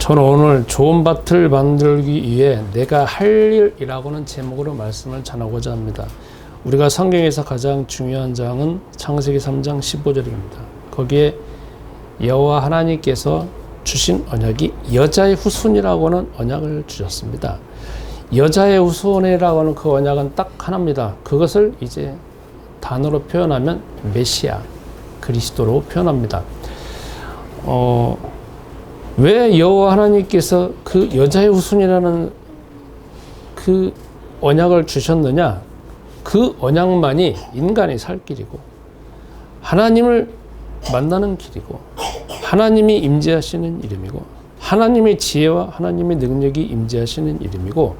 저는 오늘 좋은 밭을 만들기 위해 내가 할 일이라고는 제목으로 말씀을 전하고자 합니다. 우리가 성경에서 가장 중요한 장은 창세기 3장 15절입니다. 거기에 여호와 하나님께서 주신 언약이 여자의 후손이라고는 언약을 주셨습니다. 여자의 후손이라고 하는 그 언약은 딱 하나입니다. 그것을 이제 단어로 표현하면 메시아, 그리스도로 표현합니다. 왜 여호와 하나님께서 그 여자의 후손이라는 그 언약을 주셨느냐? 그 언약만이 인간이 살 길이고 하나님을 만나는 길이고 하나님이 임재하시는 이름이고 하나님의 지혜와 하나님의 능력이 임재하시는 이름이고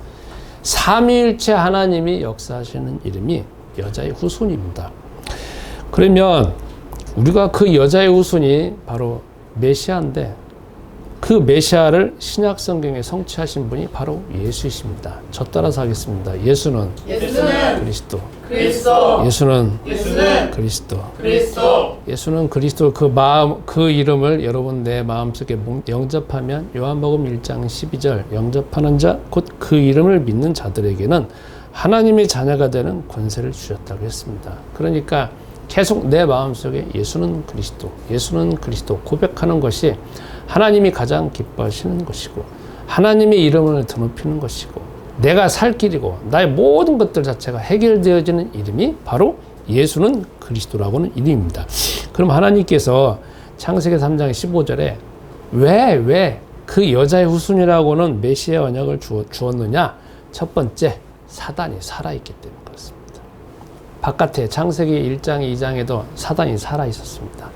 삼위일체 하나님이 역사하시는 이름이 여자의 후손입니다. 그러면 우리가 그 여자의 후손이 바로 메시아인데 그 메시아를 신약 성경에 성취하신 분이 바로 예수이십니다. 저 따라서 하겠습니다. 예수는 그리스도. 예수는 그리스도. 예수는 그리스도. 그 이름을 여러분 내 마음속에 영접하면 요한복음 1장 12절 영접하는 자 곧 그 이름을 믿는 자들에게는 하나님의 자녀가 되는 권세를 주셨다고 했습니다. 그러니까 계속 내 마음속에 예수는 그리스도 고백하는 것이 하나님이 가장 기뻐하시는 것이고 하나님의 이름을 드높이는 것이고 내가 살 길이고 나의 모든 것들 자체가 해결되어지는 이름이 바로 예수는 그리스도라고는 이름입니다. 그럼 하나님께서 창세기 3장 15절에 왜 그 여자의 후손이라고는 메시아 언약을 주었느냐? 첫 번째, 사단이 살아있기 때문에 그렇습니다. 바깥에 창세기 1장 2장에도 사단이 살아있었습니다.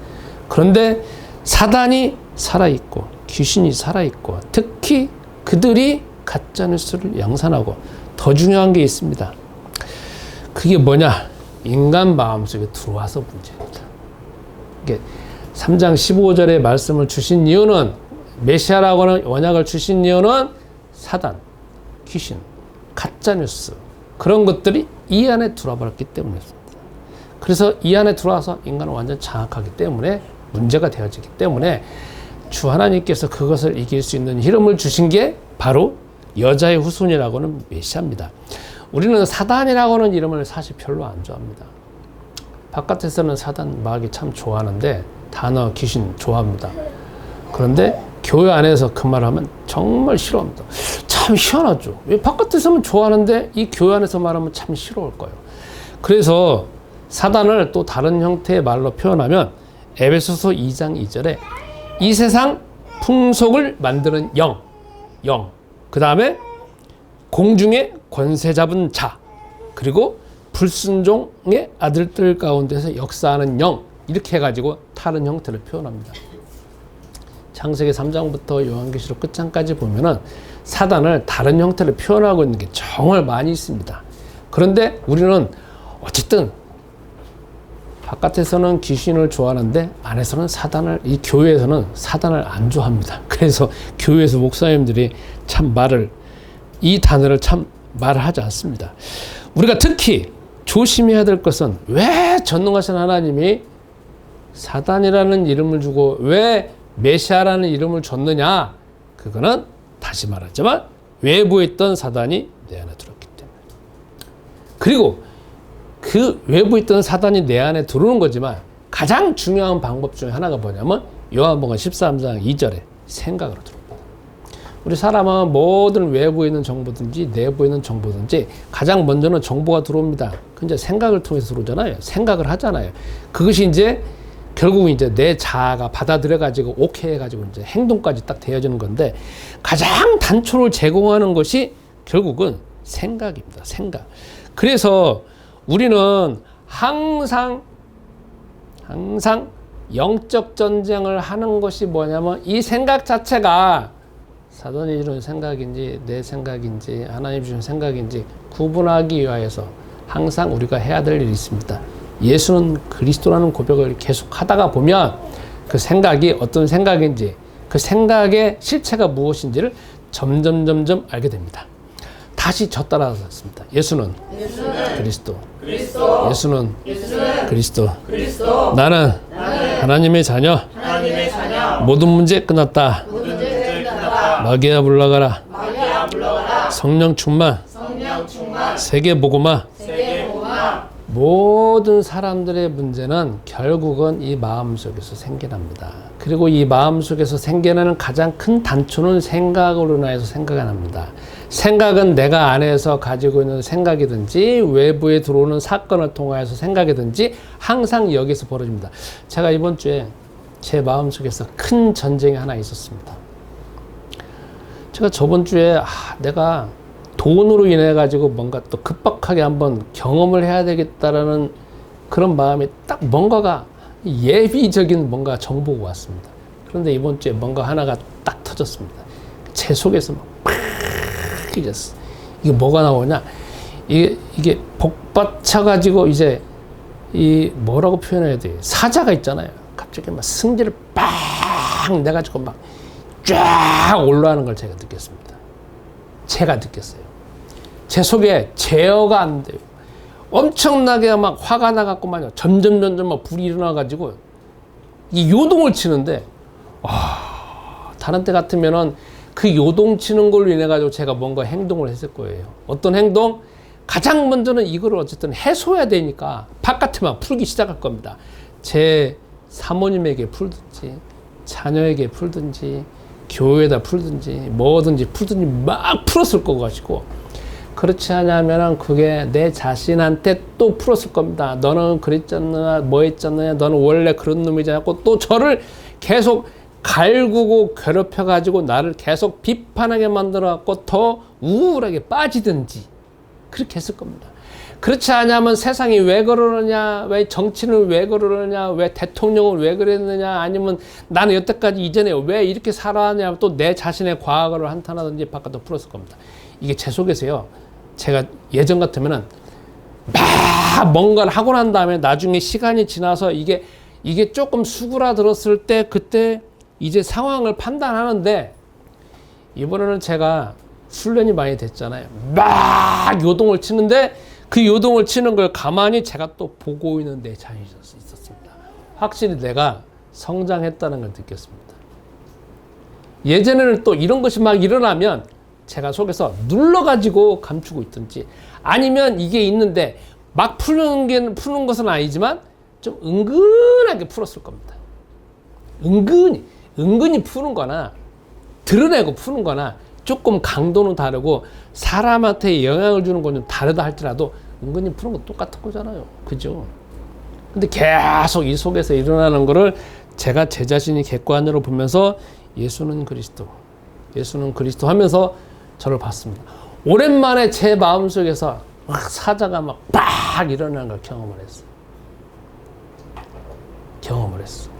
그런데 사단이 살아있고 귀신이 살아있고 특히 그들이 가짜뉴스를 양산하고 더 중요한 게 있습니다. 그게 뭐냐? 인간 마음속에 들어와서 문제입니다. 이게 3장 15절의 말씀을 주신 이유는 메시아라고 하는 언약을 주신 이유는 사단, 귀신, 가짜뉴스 그런 것들이 이 안에 들어와 버렸기 때문이었습니다. 그래서 이 안에 들어와서 인간을 완전 장악하기 때문에 문제가 되어지기 때문에 주 하나님께서 그것을 이길 수 있는 힘을 주신 게 바로 여자의 후손이라고는 메시아입니다. 우리는 사단이라고 하는 이름을 사실 별로 안 좋아합니다. 바깥에서는 사단 마귀 참 좋아하는데 단어 귀신 좋아합니다. 그런데 교회 안에서 그 말하면 정말 싫어합니다. 참 희한하죠. 왜 바깥에서는 좋아하는데 이 교회 안에서 말하면 참 싫어할 거예요. 그래서 사단을 또 다른 형태의 말로 표현하면 에베소서 2장 2절에 이 세상 풍속을 만드는 영, 그 다음에 공중의 권세 잡은 자, 그리고 불순종의 아들들 가운데서 역사하는 영, 이렇게 해가지고 다른 형태를 표현합니다. 창세기 3장부터 요한계시록 끝장까지 보면은 사단을 다른 형태로 표현하고 있는 게 정말 많이 있습니다. 그런데 우리는 어쨌든 바깥에서는 귀신을 좋아하는데 안에서는 이 교회에서는 사단을 안 좋아합니다. 그래서 교회에서 목사님들이 참 이 단어를 참 말을 하지 않습니다. 우리가 특히 조심해야 될 것은 왜 전능하신 하나님이 사단이라는 이름을 주고 왜 메시아라는 이름을 줬느냐? 그거는 다시 말하지만 외부에 있던 사단이 내 안에 들었기 때문에. 그리고 그 외부에 있던 사단이 내 안에 들어오는 거지만 가장 중요한 방법 중에 하나가 뭐냐면 요한복음 13장 2절에 생각으로 들어옵니다. 우리 사람은 모든 외부에 있는 정보든지 내부에 있는 정보든지 가장 먼저는 정보가 들어옵니다. 근데 생각을 통해서 들어오잖아요. 생각을 하잖아요. 그것이 이제 결국은 이제 내 자아가 받아들여가지고 오케이 해가지고 이제 행동까지 딱 되어지는 건데 가장 단초를 제공하는 것이 결국은 생각입니다. 생각. 그래서 우리는 항상 영적 전쟁을 하는 것이 뭐냐면 이 생각 자체가 사단이 주는 생각인지 내 생각인지 하나님 주신 생각인지 구분하기 위하여서 항상 우리가 해야 될 일이 있습니다. 예수는 그리스도라는 고백을 계속 하다가 보면 그 생각이 어떤 생각인지 그 생각의 실체가 무엇인지를 점점 알게 됩니다. 다시 저 따라갔습니다. 예수는 그리스도. 예수는 그리스도. 나는 하나님의 자녀. 모든 문제 끝났다. 마귀야 물러가라. 성령 충만. 세계 복음화. 모든 사람들의 문제는 결국은 이 마음 속에서 생겨납니다. 그리고 이 마음 속에서 생겨나는 가장 큰 단초는 생각으로 인해서 생각이 납니다. 생각은 내가 안에서 가지고 있는 생각이든지 외부에 들어오는 사건을 통하여서 생각이든지 항상 여기서 벌어집니다. 제가 이번 주에 제 마음 속에서 큰 전쟁이 하나 있었습니다. 제가 저번 주에 내가 돈으로 인해 가지고 뭔가 또 급박하게 한번 경험을 해야 되겠다라는 그런 마음이 딱 뭔가가 예비적인 뭔가 정보가 왔습니다. 그런데 이번 주에 뭔가 하나가 딱 터졌습니다. 제 속에서 막 깨졌어. 이게 뭐가 나오냐? 이게 복받쳐 가지고 이제 이 뭐라고 표현해야 돼? 사자가 있잖아요. 갑자기 막 승질을 빵 내가지고 막 쫙 올라가는 걸 제가 느꼈습니다. 제가 느꼈어요. 제 속에 제어가 안 돼요. 엄청나게 막 화가 나갖고만요. 점점 막 불이 일어나가지고 이 요동을 치는데, 다른 때 같으면은 그 요동 치는 걸로 인해가지고 제가 뭔가 행동을 했을 거예요. 어떤 행동? 가장 먼저는 이거를 어쨌든 해소해야 되니까 바깥에만 풀기 시작할 겁니다. 제 사모님에게 풀든지, 자녀에게 풀든지, 교회에다 풀든지, 뭐든지 풀든지 막 풀었을 거 가지고, 그렇지 않으면 그게 내 자신한테 또 풀었을 겁니다. 너는 그랬잖아, 뭐 했잖아, 너는 원래 그런 놈이잖아. 또 저를 계속 갈구고 괴롭혀가지고 나를 계속 비판하게 만들어갖고 더 우울하게 빠지든지 그렇게 했을 겁니다. 그렇지 않으면 세상이 왜 그러느냐, 왜 정치는 왜 그러느냐, 왜 대통령은 왜 그랬느냐, 아니면 나는 여태까지 이전에 왜 이렇게 살아왔냐, 또 내 자신의 과거를 한탄하든지 바깥으로 풀었을 겁니다. 이게 제 속에서요, 제가 예전 같으면은 막 뭔가를 하고 난 다음에 나중에 시간이 지나서 이게 조금 수그라들었을 때 그때 이제 상황을 판단하는데, 이번에는 제가 훈련이 많이 됐잖아요. 막 요동을 치는데 그 요동을 치는 걸 가만히 제가 또 보고 있는 내 자신이 있었습니다. 확실히 내가 성장했다는 걸 느꼈습니다. 예전에는 또 이런 것이 막 일어나면 제가 속에서 눌러가지고 감추고 있든지, 아니면 이게 있는데 막 푸는 것은 아니지만 좀 은근하게 풀었을 겁니다. 은근히 푸는 거나 드러내고 푸는 거나 조금 강도는 다르고 사람한테 영향을 주는 건 좀 다르다 할지라도 은근히 푸는 건 똑같은 거잖아요. 그죠? 근데 계속 이 속에서 일어나는 거를 제가 제 자신이 객관으로 보면서 예수는 그리스도 하면서 저를 봤습니다. 오랜만에 제 마음속에서 막 사자가 막 일어나는 걸 경험을 했어요. 그래서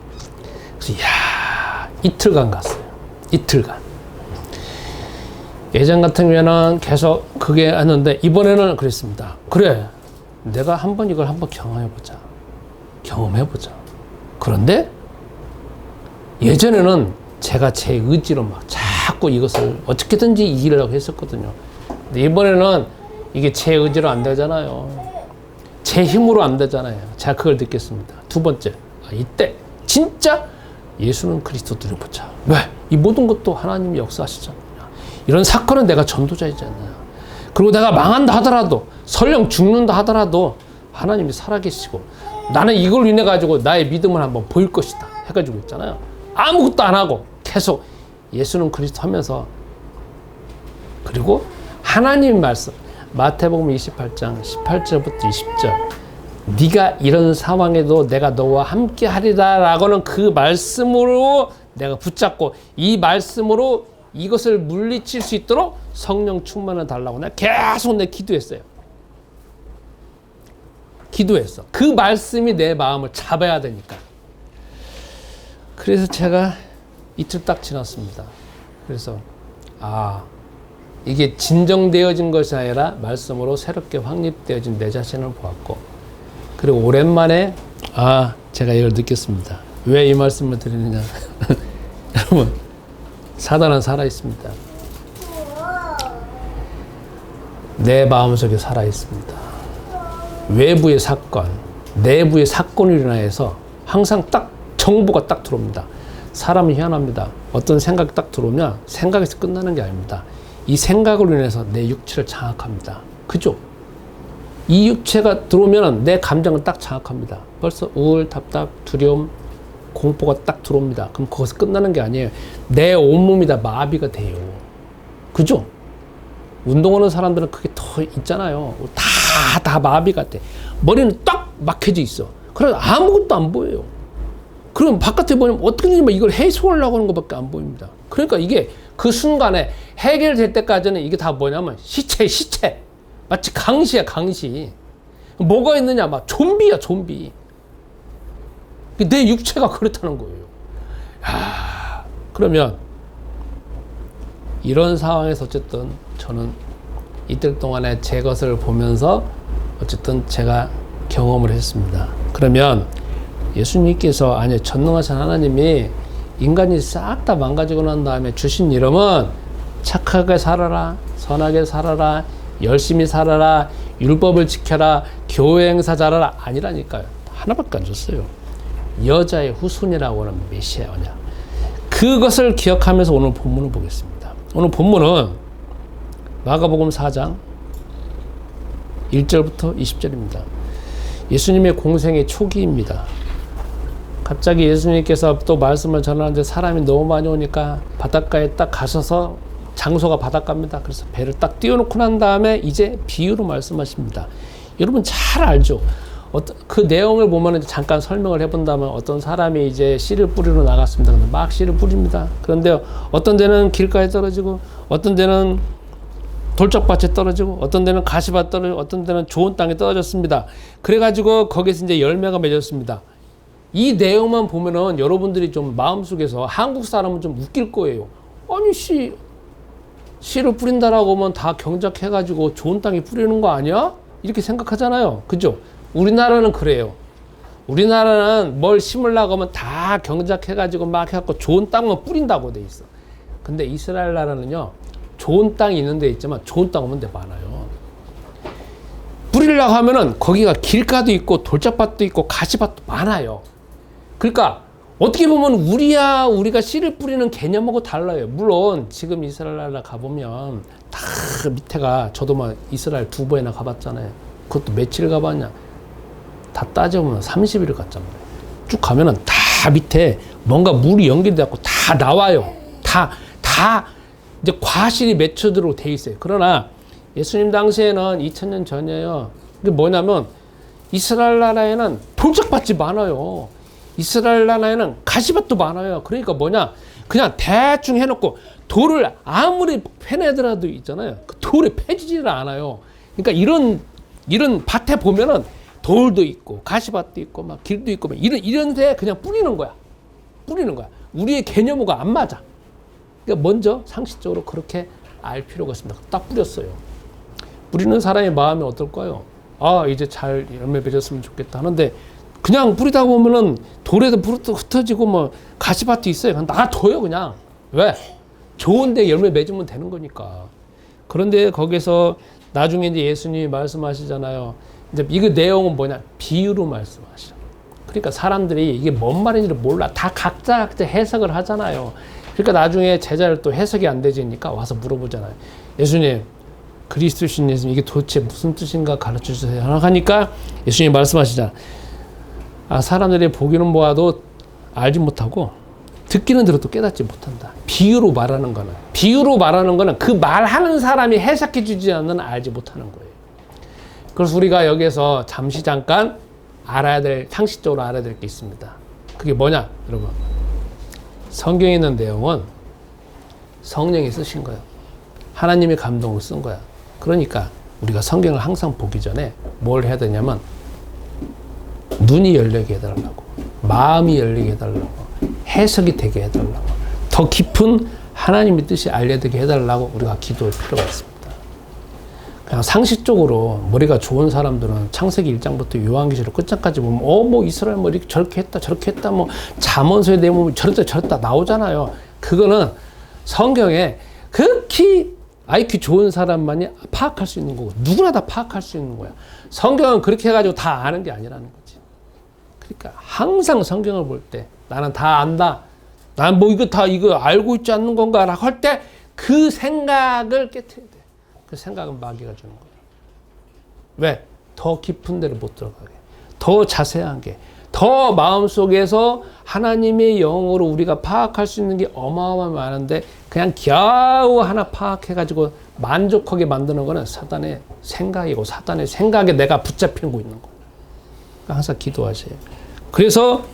이틀간 갔어요. 이틀간. 예전 같으면은 계속 그게 했는데 이번에는 그랬습니다. 그래, 내가 이걸 한번 경험해보자. 그런데 예전에는 제가 제 의지로 막 자꾸 이것을 어떻게든지 이기려고 했었거든요. 근데 이번에는 이게 제 의지로 안 되잖아요. 제 힘으로 안 되잖아요. 제가 그걸 느꼈습니다. 두 번째, 이때 진짜 예수는 그리스도 누려보자. 왜? 이 모든 것도 하나님이 역사하시잖아요. 이런 사건은 내가 전도자이잖아요. 그리고 내가 망한다 하더라도, 설령 죽는다 하더라도 하나님이 살아계시고 나는 이걸 인해 가지고 나의 믿음을 한번 보일 것이다 해가지고 있잖아요. 아무것도 안 하고 계속 예수는 그리스도 하면서, 그리고 하나님 말씀 마태복음 28장 18절부터 20절, 네가 이런 상황에도 내가 너와 함께 하리라 라고는 그 말씀으로 내가 붙잡고 이 말씀으로 이것을 물리칠 수 있도록 성령 충만을 달라고 내가 계속 기도했어요. 그 말씀이 내 마음을 잡아야 되니까. 그래서 제가 이틀 딱 지났습니다. 그래서 이게 진정되어진 것이 아니라 말씀으로 새롭게 확립되어진 내 자신을 보았고, 그리고 오랜만에 제가 이걸 느꼈습니다. 왜 이 말씀을 드리느냐. 여러분, 사단은 살아있습니다. 내 마음속에 살아있습니다. 외부의 사건, 내부의 사건으로 인해서 항상 딱 정보가 딱 들어옵니다. 사람은 희한합니다. 어떤 생각이 딱 들어오면 생각에서 끝나는 게 아닙니다. 이 생각으로 인해서 내 육체를 장악합니다. 그죠? 이 육체가 들어오면 내 감정을 딱 장악합니다. 벌써 우울, 답답, 두려움, 공포가 딱 들어옵니다. 그럼 거기서 끝나는 게 아니에요. 내 온몸이 다 마비가 돼요. 그죠? 운동하는 사람들은 그게 더 있잖아요. 다 마비가 돼. 머리는 딱 막혀져 있어. 그래서 아무것도 안 보여요. 그럼 바깥에 보면 어떻게든 이걸 해소하려고 하는 것밖에 안 보입니다. 그러니까 이게 그 순간에 해결될 때까지는 이게 다 뭐냐면 시체. 마치 강시야, 강시. 뭐가 있느냐? 막 좀비야, 좀비. 내 육체가 그렇다는 거예요. 그러면 이런 상황에서 어쨌든 저는 이틀 동안에 제 것을 보면서 어쨌든 제가 경험을 했습니다. 그러면 예수님께서, 아니, 전능하신 하나님이 인간이 싹 다 망가지고 난 다음에 주신 이름은 착하게 살아라, 선하게 살아라, 열심히 살아라, 율법을 지켜라, 교회 행사 잘하라 아니라니까요. 하나밖에 안 줬어요. 여자의 후손이라고 하는 메시아 언약. 그것을 기억하면서 오늘 본문을 보겠습니다. 오늘 본문은 마가복음 4장 1절부터 20절입니다. 예수님의 공생의 초기입니다. 갑자기 예수님께서 또 말씀을 전하는데 사람이 너무 많이 오니까 바닷가에 딱 가셔서, 장소가 바닷가입니다. 그래서 배를 딱 띄워놓고 난 다음에 이제 비유로 말씀하십니다. 여러분 잘 알죠? 그 내용을 보면 잠깐 설명을 해본다면, 어떤 사람이 이제 씨를 뿌리러 나갔습니다. 근데 막 씨를 뿌립니다. 그런데 어떤 데는 길가에 떨어지고, 어떤 데는 돌짝밭에 떨어지고, 어떤 데는 가시밭 떨어지고, 어떤 데는 좋은 땅에 떨어졌습니다. 그래가지고 거기서 이제 열매가 맺었습니다. 이 내용만 보면은 여러분들이 좀 마음속에서, 한국 사람은 좀 웃길 거예요. 아니, 씨를 뿌린다라고 하면 다 경작해가지고 좋은 땅에 뿌리는 거 아니야? 이렇게 생각하잖아요. 그죠? 우리나라는 그래요. 우리나라는 뭘 심으려고 하면 다 경작해가지고 막 해갖고 좋은 땅만 뿌린다고 돼 있어. 근데 이스라엘 나라는요, 좋은 땅이 있는 데 있지만 좋은 땅 없는 데 많아요. 뿌리려고 하면은 거기가 길가도 있고 돌짝밭도 있고 가시밭도 많아요. 그러니까 어떻게 보면 우리가 씨를 뿌리는 개념하고 달라요. 물론 지금 이스라엘 나라 가보면 다 밑에가, 저도 막 이스라엘 2번이나 가봤잖아요. 그것도 며칠 가봤냐? 다 따져보면 30일 갔잖아요. 쭉 가면은 다 밑에 뭔가 물이 연결돼갖고 다 나와요. 다 이제 과실이 맺혀도록 돼 있어요. 그러나 예수님 당시에는 2000년 전이에요. 이게 뭐냐면 이스라엘 나라에는 돌짝밭이 많아요. 이스라엘 나라에는 가시밭도 많아요. 그러니까 뭐냐, 그냥 대충 해놓고 돌을 아무리 패내더라도 있잖아요. 그 돌에 패지지를 않아요. 그러니까 이런 밭에 보면은 돌도 있고 가시밭도 있고 막 길도 있고 막 이런 데 그냥 뿌리는 거야. 우리의 개념하고 안 맞아. 그러니까 먼저 상식적으로 그렇게 알 필요가 있습니다. 딱 뿌렸어요. 뿌리는 사람의 마음이 어떨까요? 아, 이제 잘 열매 맺었으면 좋겠다 하는데, 그냥 뿌리다 보면은 돌에도 흩어지고 뭐 가시밭도 있어요. 그냥 놔둬요, 그냥. 왜? 좋은데 열매 맺으면 되는 거니까. 그런데 거기서 나중에 이제 예수님이 말씀하시잖아요. 이제 이거 내용은 뭐냐? 비유로 말씀하시죠. 그러니까 사람들이 이게 뭔 말인지를 몰라. 다 각자 해석을 하잖아요. 그러니까 나중에 제자를 또 해석이 안 되지니까 와서 물어보잖아요. 예수님, 그리스도신 예수님, 이게 도대체 무슨 뜻인가 가르쳐 주세요. 하니까 예수님이 말씀하시잖아요. 사람들이 보기는 보아도 알지 못하고 듣기는 들어도 깨닫지 못한다. 비유로 말하는 거는 그 말하는 사람이 해석해 주지 않는 알지 못하는 거예요. 그래서 우리가 여기에서 잠깐 상식적으로 알아야 될 게 있습니다. 그게 뭐냐, 여러분? 성경에 있는 내용은 성령이 쓰신 거예요. 하나님의 감동을 쓴 거야. 그러니까 우리가 성경을 항상 보기 전에 뭘 해야 되냐면, 눈이 열리게 해달라고, 마음이 열리게 해달라고, 해석이 되게 해달라고, 더 깊은 하나님의 뜻이 알려되게 해달라고 우리가 기도할 필요가 있습니다. 그냥 상식적으로 머리가 좋은 사람들은 창세기 1장부터 요한계시록 끝장까지 보면 뭐 이스라엘 뭐 이렇게 저렇게 했다 뭐 잠언서에 내면 저랬다 나오잖아요. 그거는 성경에 극히 IQ 좋은 사람만이 파악할 수 있는 거고, 누구나 다 파악할 수 있는 거야. 성경은 그렇게 해가지고 다 아는 게 아니라는 거지. 그러니까 항상 성경을 볼 때 나는 다 안다, 난 뭐 이거 다 이거 알고 있지 않는 건가 라고 할 때 그 생각을 깨트려야 돼. 그 생각은 마귀가 주는 거예요. 왜? 더 깊은 데를 못 들어가게. 더 자세한 게. 더 마음속에서 하나님의 영으로 우리가 파악할 수 있는 게 어마어마하게 많은데 그냥 겨우 하나 파악해가지고 만족하게 만드는 거는 사단의 생각이고 사단의 생각에 내가 붙잡히고 있는 거예요. 그러니까 항상 기도하세요. 그래서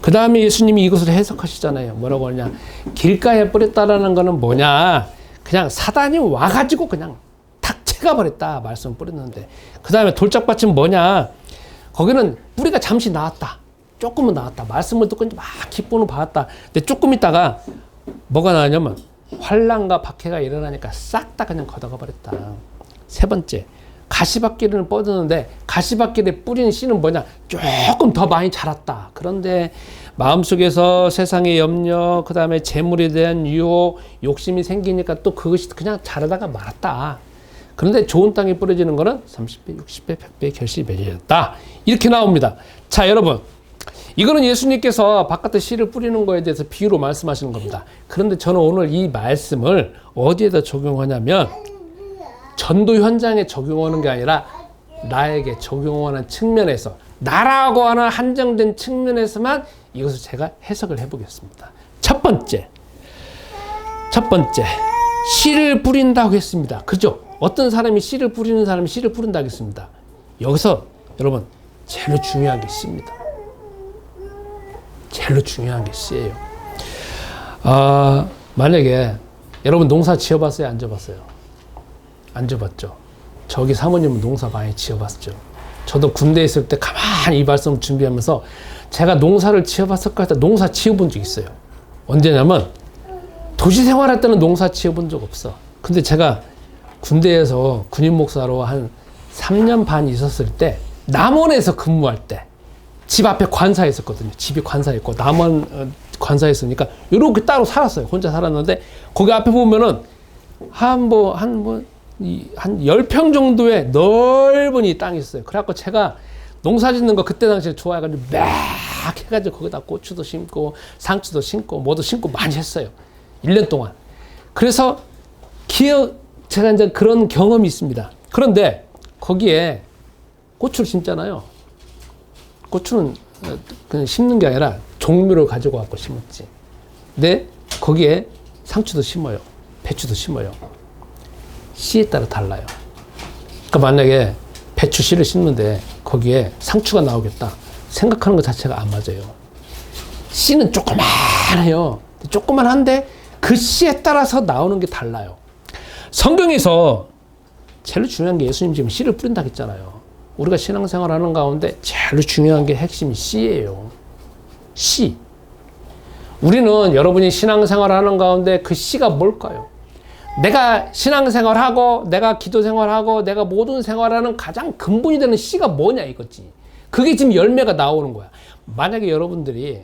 그 다음에 예수님이 이것을 해석하시잖아요. 뭐라고 하냐. 길가에 뿌렸다라는 거는 뭐냐. 그냥 사단이 와가지고 그냥 탁 채가버렸다. 말씀 뿌렸는데. 그 다음에 돌짝밭은 뭐냐. 거기는 뿌리가 잠시 나왔다. 조금은 나왔다. 말씀을 듣고 막 기쁨을 받았다. 근데 조금 있다가 뭐가 나냐면 환난과 박해가 일어나니까 싹 다 그냥 걷어가 버렸다. 세 번째. 가시밭길을 뻗었는데 가시밭길에 뿌린 씨는 뭐냐? 조금 더 많이 자랐다. 그런데 마음속에서 세상의 염려, 그 다음에 재물에 대한 유혹, 욕심이 생기니까 또 그것이 그냥 자라다가 말았다. 그런데 좋은 땅에 뿌려지는 거는 30배, 60배, 100배 결실이 맺어졌다. 이렇게 나옵니다. 자, 여러분. 이거는 예수님께서 바깥에 씨를 뿌리는 거에 대해서 비유로 말씀하시는 겁니다. 그런데 저는 오늘 이 말씀을 어디에다 적용하냐면 전도 현장에 적용하는 게 아니라 나에게 적용하는 측면에서 나라고 하는 한정된 측면에서만 이것을 제가 해석을 해보겠습니다. 첫 번째 씨를 뿌린다고 했습니다. 그죠? 어떤 사람이 씨를 뿌리는 사람이 씨를 뿌린다고 했습니다. 여기서 여러분 제일 중요한 게 씨입니다. 제일 중요한 게 씨예요. 만약에 여러분 농사 지어봤어요? 안 지어봤어요? 안 지어봤죠? 저기 사모님은 농사 많이 지어봤죠? 저도 군대에 있을 때 가만히 이 말씀을 준비하면서 제가 농사를 지어봤을까 했다 농사 지어본 적 있어요. 언제냐면 도시 생활할 때는 농사 지어본 적 없어. 근데 제가 군대에서 군인 목사로 한 3년 반 있었을 때 남원에서 근무할 때 집 앞에 관사에 있었거든요. 집이 관사에 있고 남원 관사에 있으니까 이렇게 따로 살았어요. 혼자 살았는데 거기 앞에 보면은 한 10평 정도의 넓은 이 땅이 있어요. 그래갖고 제가 농사 짓는 거 그때 당시에 좋아해가지고 막 해가지고 거기다 고추도 심고 상추도 심고 뭐도 심고 많이 했어요. 1년 동안. 그래서 제가 이제 그런 경험이 있습니다. 그런데 거기에 고추를 심잖아요. 고추는 그냥 심는 게 아니라 종류를 가지고 갖고 심었지. 근데 거기에 상추도 심어요. 배추도 심어요. 씨에 따라 달라요. 그러니까 만약에 배추 씨를 심는데 거기에 상추가 나오겠다 생각하는 것 자체가 안 맞아요. 씨는 조그만해요. 조그만한데 그 씨에 따라서 나오는 게 달라요. 성경에서 제일 중요한 게 예수님 지금 씨를 뿌린다고 했잖아요. 우리가 신앙생활 하는 가운데 제일 중요한 게 핵심이 씨예요. 씨. 우리는 여러분이 신앙생활 하는 가운데 그 씨가 뭘까요? 내가 신앙생활하고 내가 기도생활하고 내가 모든 생활하는 가장 근본이 되는 씨가 뭐냐 이거지. 그게 지금 열매가 나오는 거야. 만약에 여러분들이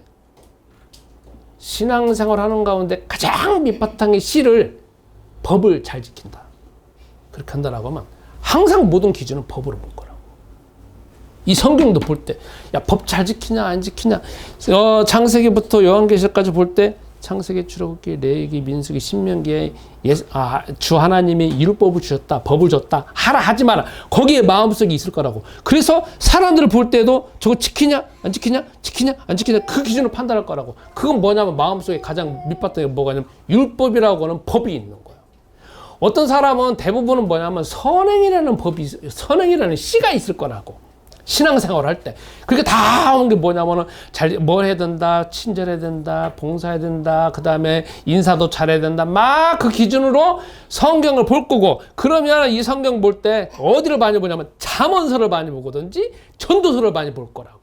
신앙생활 하는 가운데 가장 밑바탕의 씨를 법을 잘 지킨다. 그렇게 한다라고 하면 항상 모든 기준은 법으로 볼 거라고. 이 성경도 볼 때, 야, 법 잘 지키냐, 안 지키냐. 창세기부터 요한계시록까지 볼 때, 창세기, 출애굽기, 레위기, 민수기, 신명기에 주 하나님이 율법을 주셨다, 법을 줬다, 하라 하지 마라. 거기에 마음속에 있을 거라고. 그래서 사람들을 볼 때도 저거 지키냐, 안 지키냐, 지키냐, 안 지키냐, 그 기준으로 판단할 거라고. 그건 뭐냐면 마음속에 가장 밑바탕에 뭐가 있냐면 율법이라고 하는 법이 있는 거예요. 어떤 사람은 대부분은 뭐냐면 선행이라는 씨가 있을 거라고. 신앙생활 할 때. 그러니까 다 온 게 뭐냐면은 뭘 해야 된다, 친절해야 된다, 봉사해야 된다, 그 다음에 인사도 잘해야 된다. 막 그 기준으로 성경을 볼 거고, 그러면 이 성경 볼 때 어디를 많이 보냐면 잠언서를 많이 보거든지 전도서를 많이 볼 거라고.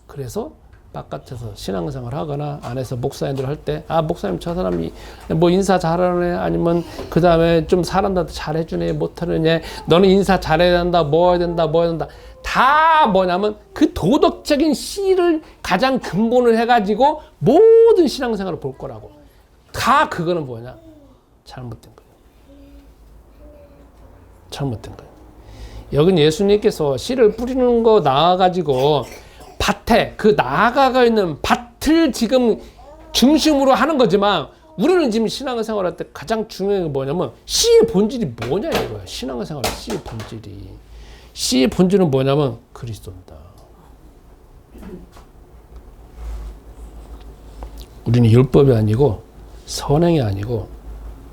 그래서 바깥에서 신앙생활 하거나 안에서 목사님들 할 때, 목사님 저 사람이 뭐 인사 잘하네, 아니면 그 다음에 좀 사람들한테 잘해주네, 못하느냐, 너는 인사 잘해야 된다, 뭐 해야 된다, 뭐 해야 된다. 다 뭐냐면 그 도덕적인 씨를 가장 근본을 해가지고 모든 신앙생활을 볼 거라고. 다 그거는 뭐냐? 잘못된 거예요. 잘못된 거예요. 여긴 예수님께서 씨를 뿌리는 거 나와가지고 밭에 그 나아가가 있는 밭을 지금 중심으로 하는 거지만 우리는 지금 신앙생활할 때 가장 중요한 게 뭐냐면 씨의 본질이 뭐냐 이거야. 신앙생활의 씨의 본질이. 씨의 본질은 뭐냐면 그리스도입니다. 우리는 율법이 아니고 선행이 아니고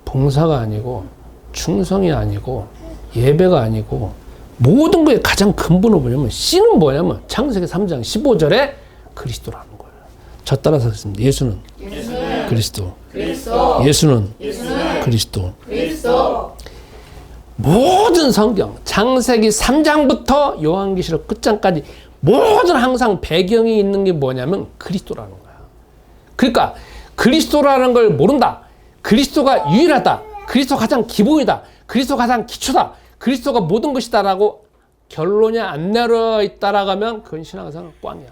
봉사가 아니고 충성이 아니고 예배가 아니고 모든 거의 가장 근본은 뭐냐면 씨는 뭐냐면 창세기 3장 15절에 그리스도라는 거예요. 저 따라서 하겠습니다. 예수는 그리스도. 예수는 그리스도. 모든 성경 창세기 3장부터 요한계시록 끝장까지 모든 항상 배경이 있는 게 뭐냐면 그리스도라는 거야. 그러니까 그리스도라는 걸 모른다. 그리스도가 유일하다. 그리스도가 가장 기본이다. 그리스도가 가장 기초다. 그리스도가 모든 것이다라고 결론이 안 내려 있다라고 하면 그건 신앙생활 꽝이야.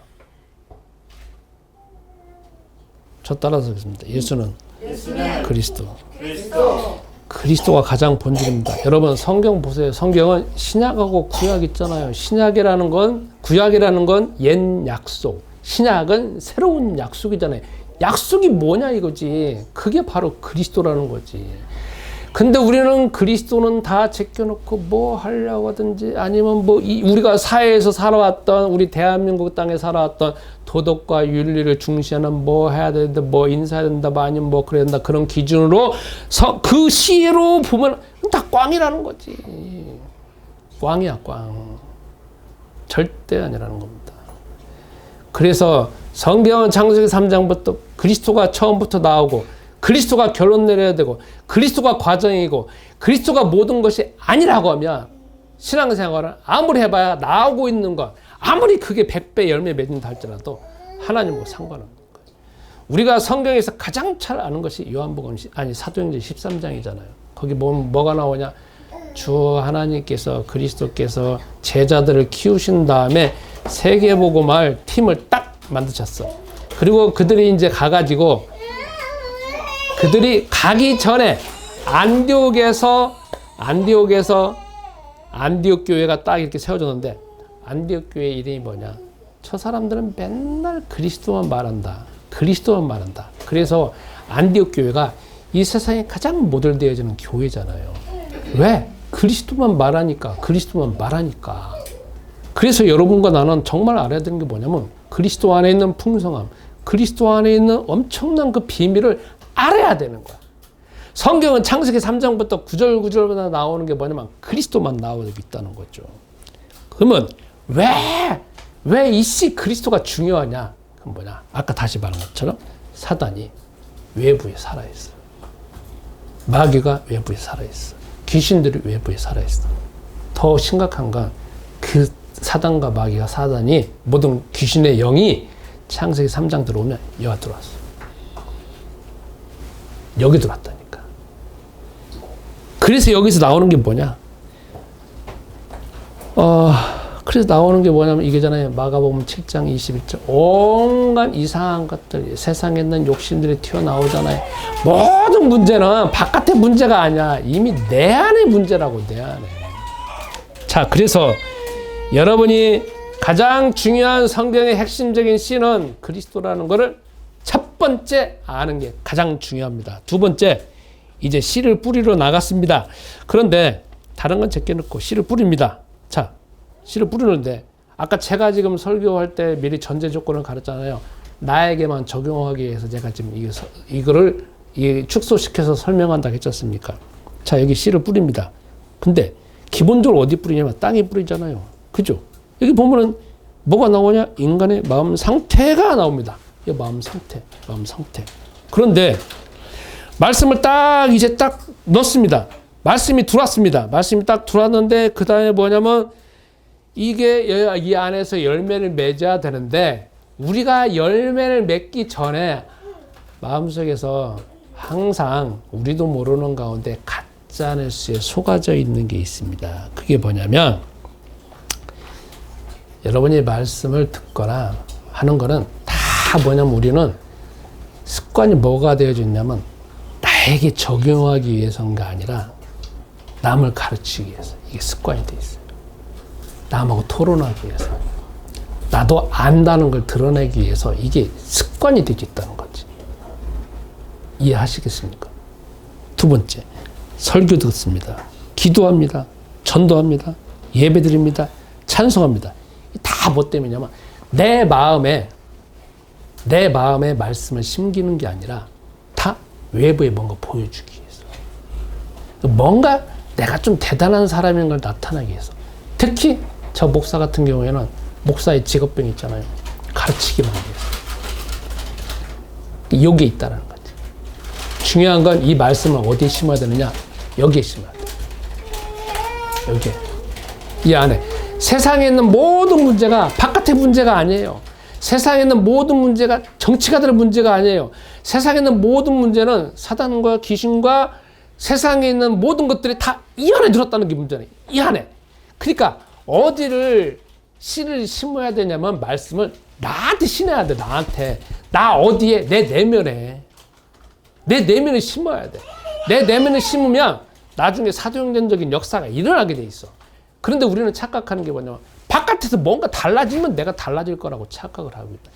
저 따라서 하겠습니다. 예수는 그리스도. 그리스도가 가장 본질입니다. 여러분 성경 보세요. 성경은 신약하고 구약 있잖아요. 신약이라는 건 구약이라는 건 옛 약속. 신약은 새로운 약속이잖아요. 약속이 뭐냐 이거지. 그게 바로 그리스도라는 거지. 근데 우리는 그리스도는 다 제껴놓고 뭐 하려고 하든지 아니면 뭐 우리가 사회에서 살아왔던 우리 대한민국 땅에 살아왔던 도덕과 윤리를 중시하는 뭐 해야 된다, 뭐 인사해야 된다, 뭐 아니면 뭐 그래야 된다 그런 기준으로 그 시로 보면 다 꽝이라는 거지. 꽝이야 꽝. 절대 아니라는 겁니다. 그래서 성경은 창세기 3장부터 그리스도가 처음부터 나오고 그리스도가 결론 내려야 되고 그리스도가 과정이고 그리스도가 모든 것이 아니라고 하면 신앙생활은 아무리 해봐야 나오고 있는 것 아무리 그게 100배 열매 맺는다 할지라도 하나님과 상관없는 거예요. 우리가 성경에서 가장 잘 아는 것이 요한복음 아니 사도행전 13장이잖아요. 거기 보면 뭐가 나오냐. 주 하나님께서 그리스도께서 제자들을 키우신 다음에 세계복음할 팀을 딱 만드셨어. 그리고 그들이 이제 가가지고 그들이 가기 전에 안디옥에서 안디옥 교회가 딱 이렇게 세워졌는데 안디옥 교회 이름이 뭐냐? 저 사람들은 맨날 그리스도만 말한다. 그리스도만 말한다. 그래서 안디옥 교회가 이 세상에 가장 모델되어지는 교회잖아요. 왜? 그리스도만 말하니까. 그리스도만 말하니까. 그래서 여러분과 나는 정말 알아야 되는 게 뭐냐면 그리스도 안에 있는 풍성함, 그리스도 안에 있는 엄청난 그 비밀을 알아야 되는 거야. 성경은 창세기 3장부터 구절마다 나오는 게 뭐냐면 그리스도만 나오고 있다는 거죠. 그러면 왜 이 씨 그리스도가 중요하냐? 그럼 뭐냐? 아까 다시 말한 것처럼 사단이 외부에 살아있어. 마귀가 외부에 살아있어. 귀신들이 외부에 살아있어. 더 심각한 건 그 사단과 마귀가 사단이 모든 귀신의 영이 창세기 3장 들어오면 여기 들어왔어. 여기 들어왔다니까. 그래서 여기서 나오는 게 뭐냐? 그래서 나오는 게 뭐냐면 이게잖아요. 마가복음 7장 21절. 온갖 이상한 것들, 세상에 있는 욕심들이 튀어나오잖아요. 모든 문제는 바깥의 문제가 아니야. 이미 내 안의 문제라고, 내 안에. 자, 그래서 여러분이 가장 중요한 성경의 핵심적인 씨는 그리스도라는 것을 첫 번째 아는 게 가장 중요합니다. 두 번째, 이제 씨를 뿌리러 나갔습니다. 그런데 다른 건 제껴놓고 씨를 뿌립니다. 자, 씨를 뿌리는데 아까 제가 지금 설교할 때 미리 전제 조건을 가르쳤잖아요. 나에게만 적용하기 위해서 제가 지금 이거를 축소시켜서 설명한다고 했지 않습니까? 자, 여기 씨를 뿌립니다. 근데 기본적으로 어디 뿌리냐면 땅에 뿌리잖아요. 그죠? 여기 보면은 뭐가 나오냐? 인간의 마음 상태가 나옵니다. 이 마음 상태. 그런데 말씀을 이제 딱 넣습니다. 말씀이 들어왔습니다. 말씀이 딱 들어왔는데 그 다음에 뭐냐면 이게 이 안에서 열매를 맺어야 되는데 우리가 열매를 맺기 전에 마음속에서 항상 우리도 모르는 가운데 가짜뉴스에 속아져 있는 게 있습니다. 그게 뭐냐면 여러분이 말씀을 듣거나 하는 거는 다 뭐냐면 우리는 습관이 뭐가 되어져 있냐면 나에게 적용하기 위해서가 아니라 남을 가르치기 위해서 이게 습관이 되어 있어요. 남하고 토론하기 위해서 나도 안다는 걸 드러내기 위해서 이게 습관이 되어 있다는 거지. 이해하시겠습니까? 두 번째, 설교 듣습니다. 기도합니다. 전도합니다. 예배드립니다. 찬송합니다. 다 뭐 때문이냐면 내 마음에 말씀을 심기는 게 아니라 다 외부에 뭔가 보여주기 위해서. 뭔가 내가 좀 대단한 사람인 걸 나타나기 위해서. 특히 저 목사 같은 경우에는 목사의 직업병 있잖아요. 가르치기만 하기 위해서. 여기에 있다는 거지. 중요한 건 이 말씀을 어디에 심어야 되느냐? 여기에 심어야 돼. 여기에. 이 안에. 세상에 있는 모든 문제가 바깥의 문제가 아니에요. 세상에 있는 모든 문제가 정치가들의 문제가 아니에요. 세상에 있는 모든 문제는 사단과 귀신과 세상에 있는 모든 것들이 다 이 안에 들었다는 게 문제네. 이 안에. 그러니까 어디를 씨를 심어야 되냐면 말씀을 나한테 심어야 돼. 나한테. 나 어디에? 내 내면에. 내 내면에 심어야 돼. 내 내면에 심으면 나중에 사도행전적인 역사가 일어나게 돼 있어. 그런데 우리는 착각하는 게 뭐냐면 바깥에서 뭔가 달라지면 내가 달라질 거라고 착각을 하고 있다.